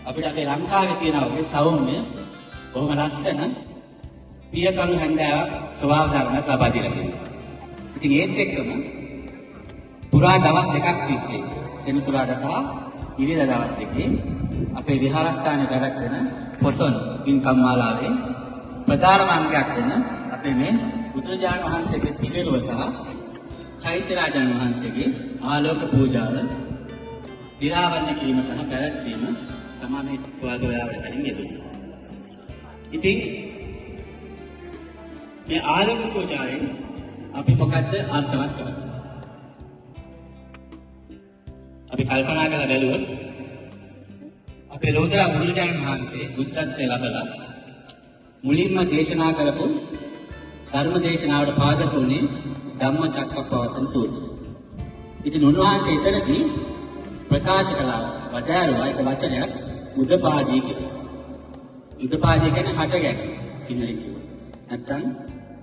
අපිට අපේ ලංකාවේ තියෙන වගේ සෞම්‍ය බොහොම ලස්සන පියකරු හැන්දාවක් ස්වභාව ධර්මයක් ලබා දීලා තියෙනවා. ඉතින් ඒත් එක්කම පුරා දවස් දෙකක් තිස්සේ සෙනසුරාදා සහ ඉරිදා දවස් දෙකේ අපේ විහාරස්ථානයේ පැවැත්වෙන පොසොන් පින්කම් මාලාවේ ප්‍රධානම අංගයක් වෙන අපේ මේ බුදුරජාණන් වහන්සේගේ පිළිවෙලව සහ චෛත්‍යරාජන් වහන්සේගේ ආලෝක පූජාව විරාවරණය කිරීම සහ පැවැත්වීම තමයි මේ ස්වර්ග වේලාවට කලින් යෙදුනේ. ඉතින් මේ ආලෝක පූජාවෙන් අපි මොකද්ද අර්ථවත් කරන්නේ? අපි කල්පනා කරලා බැලුවොත් අපේ ලෝතර බුදුරජාණන් වහන්සේ බුද්ධත්වයේ ලැබලා මුලින්ම දේශනා කරපු ධර්ම දේශනාවට පාදක වුණේ ධම්මචක්කප්පවත්තන සූත්‍රය. ඉතින් උන්වහන්සේ එතනදී ප්‍රකාශ කළා වදාරුවා එක වචනයක් උදපාදී කියලා. උදපාදී කියන්නේ හට ගැනීම සිංහලෙන් කිව්වොත්. නැත්තම්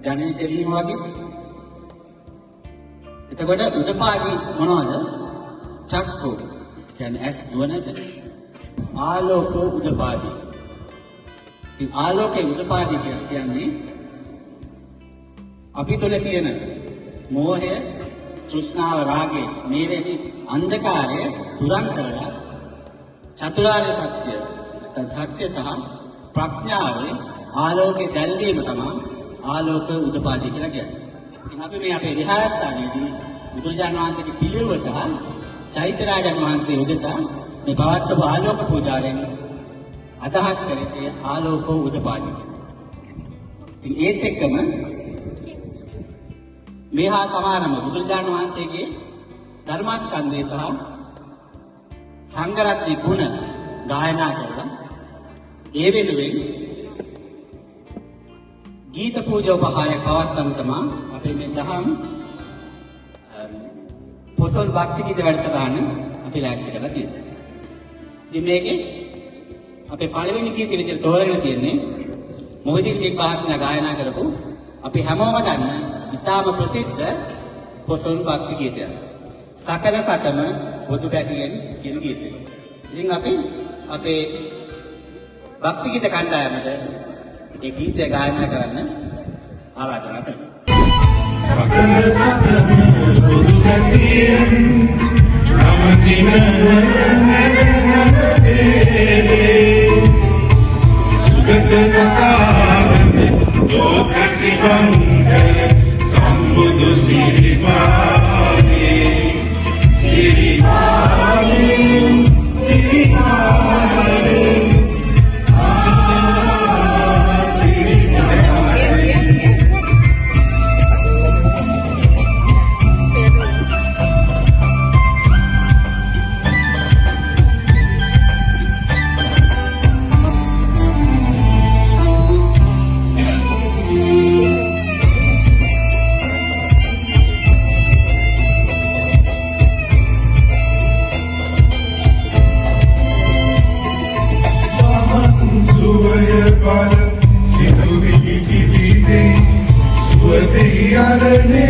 ජනන දෙවීම වගේ. එතකොට උදපාදී මොනවද? චක්කෝ කියන්නේ ඇස් දුවනස. ආලෝකෝ උදපාදී. ඉතින් ආලෝකේ උදපාදී කියන්නේ අපි තුළ තියෙන මෝහය, තෘෂ්ණාව, රාගය මේ වෙලේ අන්ධකාරය තුරන් කරලා චතුරාර්ය සත්‍ය නැත්නම් සත්‍ය සහ ප්‍රඥාවේ ආලෝකේ දැල්වීම තමයි ආලෝක උදපාදී කියලා කියන්නේ. ඉතින් අපි මේ අපේ විහාරස්ථානයේදී බුදුරජාණන් වහන්සේගේ පිළිවෙල සහ චෛත්‍යරාජන් වහන්සේ උදෙසා මේ පවත්වපු ආලෝක පූජාවෙන් අදහස් කරේ ආලෝක උදපාදී කියලා. ඉතින් ඒත් එක්කම මේහා සමානම බුදුරජාණන් වහන්සේගේ ධර්මස්කන්ධය සහ සංඝරත්නයේ ගුණ ගායනා කරලා ඒ වෙනුවෙන් ගීත පූජා උපහාරයක් පවත්වන තමයි අපේ මේ දහම් පොසොන් භක්ති ගීත වැඩසටහන අපි ලෑස්ති කරලා තියෙනවා. ඉතින් මේකේ අපේ පළවෙනි ගීතෙ විදිහට තෝරගෙන තියෙන්නේ මොහිදින් එක් මහත්මයා ගායනා කරපු අපි හැමෝම දන්න ඉතාම ප්‍රසිද්ධ පොසොන් භක්ති ගීතයක්. සකල සටම පොදු පැටියෙන් කියන ගීතය. ඉතින් අපි අපේ භක්ති ගීත කණ්ඩායමට ඒ ගීතය ගායනා කරන්න ආරාධනා කරනවා. සකල සටම පොදු පැටියෙන් නමදින සුගත කතාවන ලෝක සිවංගල සම්බුදු සිරිපාලේ සිරිපාලේ සිරිපාලේ Situ bibi bibi, suatu hari